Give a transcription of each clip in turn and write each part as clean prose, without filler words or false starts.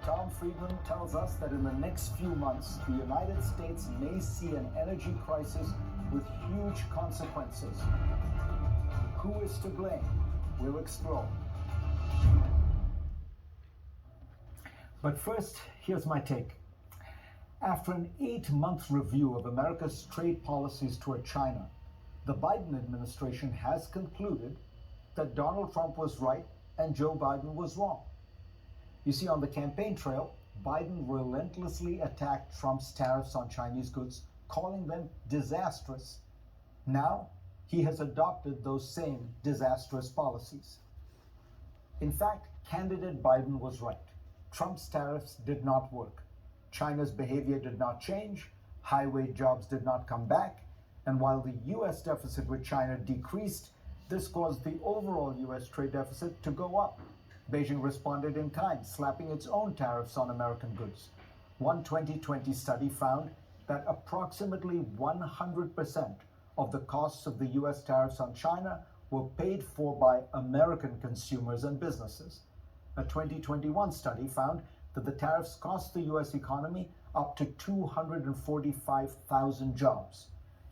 Tom Friedman tells us that in the next few months, the United States may see an energy crisis with huge consequences. Who is to blame? We'll explore. But first, here's my take. After an 8-month review of America's trade policies toward China, the Biden administration has concluded that Donald Trump was right and Joe Biden was wrong. You see, on the campaign trail, Biden relentlessly attacked Trump's tariffs on Chinese goods, calling them disastrous. Now, he has adopted those same disastrous policies. In fact, candidate Biden was right. Trump's tariffs did not work. China's behavior did not change, high-wage jobs did not come back, and while the U.S. deficit with China decreased, this caused the overall U.S. trade deficit to go up. Beijing responded in kind, slapping its own tariffs on American goods. One 2020 study found that approximately 100% of the costs of the U.S. tariffs on China were paid for by American consumers and businesses. A 2021 study found that the tariffs cost the U.S. economy up to 245,000 jobs.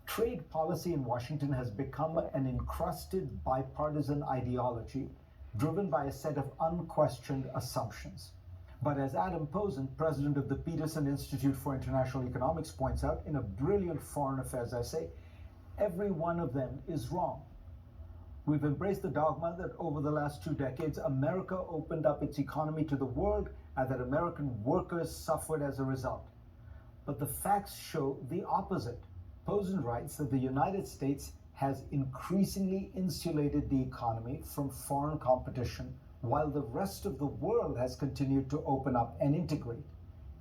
Trade policy in Washington has become an encrusted bipartisan ideology driven by a set of unquestioned assumptions. But as Adam Posen, president of the Peterson Institute for International Economics, points out in a brilliant foreign affairs essay, every one of them is wrong. We've embraced the dogma that over the last 2 decades, America opened up its economy to the world and that American workers suffered as a result. But the facts show the opposite. Posen writes that the United States has increasingly insulated the economy from foreign competition, while the rest of the world has continued to open up and integrate.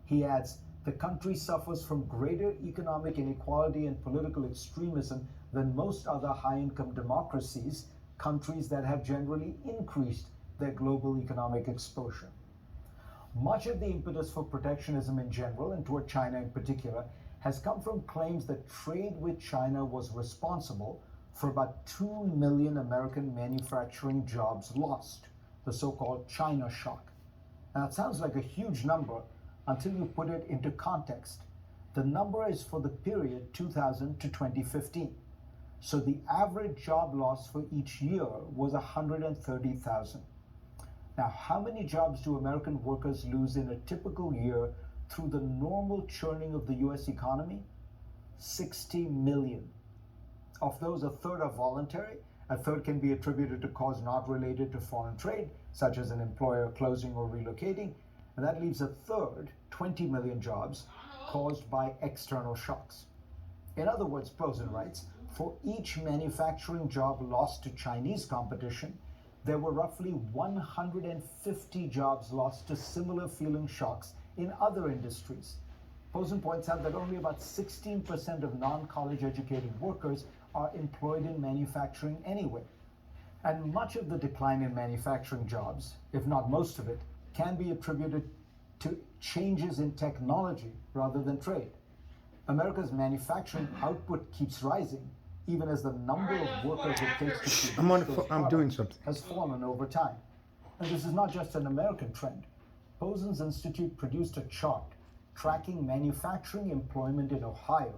He adds, the country suffers from greater economic inequality and political extremism than most other high-income democracies, countries that have generally increased their global economic exposure. Much of the impetus for protectionism in general, and toward China in particular, has come from claims that trade with China was responsible for about 2 million American manufacturing jobs lost, the so-called China shock. Now, it sounds like a huge number until you put it into context. The number is for the period 2000 to 2015. So the average job loss for each year was 130,000. Now, how many jobs do American workers lose in a typical year through the normal churning of the U.S. economy? 60 million. Of those, a third are voluntary, a third can be attributed to cause not related to foreign trade, such as an employer closing or relocating, and that leaves a third, 20 million jobs, caused by external shocks. In other words, Posen writes, for each manufacturing job lost to Chinese competition, there were roughly 150 jobs lost to similar feeling shocks in other industries. Posen points out that only about 16% of non-college educated workers are employed in manufacturing anyway. And much of the decline in manufacturing jobs, if not most of it, can be attributed to changes in technology rather than trade. America's manufacturing output keeps rising, even as the number of workers it takes to produce those products has fallen over time. And this is not just an American trend. Posen's Institute produced a chart tracking manufacturing employment in Ohio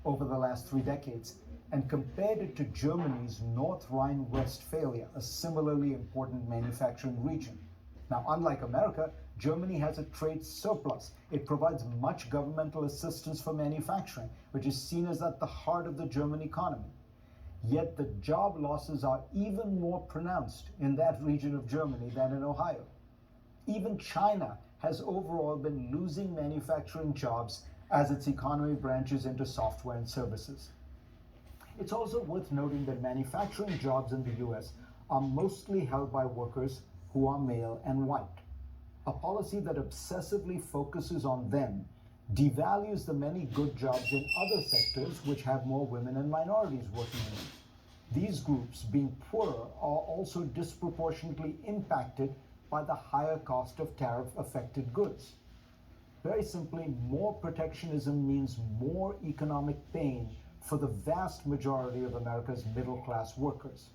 over the last 3 decades and compared it to Germany's North Rhine-Westphalia, a similarly important manufacturing region. Now, unlike America, Germany has a trade surplus. It provides much governmental assistance for manufacturing, which is seen as at the heart of the German economy. Yet the job losses are even more pronounced in that region of Germany than in Ohio. Even China has overall been losing manufacturing jobs as its economy branches into software and services. It's also worth noting that manufacturing jobs in the US are mostly held by workers who are male and white. A policy that obsessively focuses on them devalues the many good jobs in other sectors which have more women and minorities working in them. These groups, being poorer, are also disproportionately impacted by the higher cost of tariff-affected goods. Very simply, more protectionism means more economic pain for the vast majority of America's middle-class workers.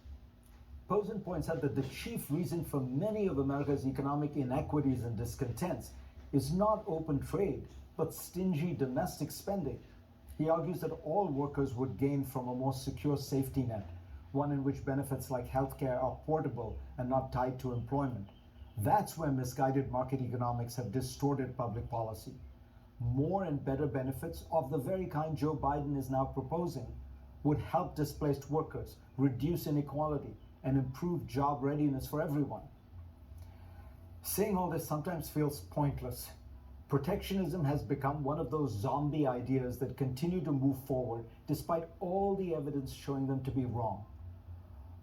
Posen points out that the chief reason for many of America's economic inequities and discontents is not open trade, but stingy domestic spending. He argues that all workers would gain from a more secure safety net, one in which benefits like healthcare are portable and not tied to employment. That's where misguided market economics have distorted public policy. More and better benefits of the very kind Joe Biden is now proposing would help displaced workers, reduce inequality, and improve job readiness for everyone. Saying all this sometimes feels pointless. Protectionism has become one of those zombie ideas that continue to move forward despite all the evidence showing them to be wrong.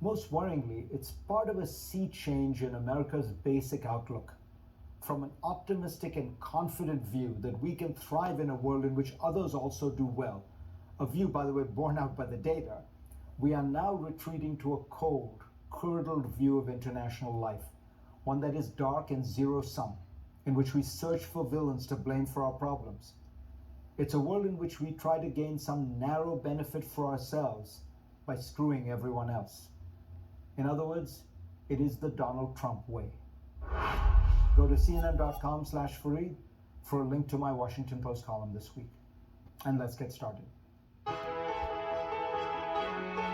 Most worryingly, it's part of a sea change in America's basic outlook. From an optimistic and confident view that we can thrive in a world in which others also do well, a view, by the way, borne out by the data, we are now retreating to a cold, curdled view of international life, one that is dark and zero-sum, in which we search for villains to blame for our problems. It's a world in which we try to gain some narrow benefit for ourselves by screwing everyone else. In other words, it is the Donald Trump way. Go to cnn.com/Fareed for a link to my Washington Post column this week. And let's get started.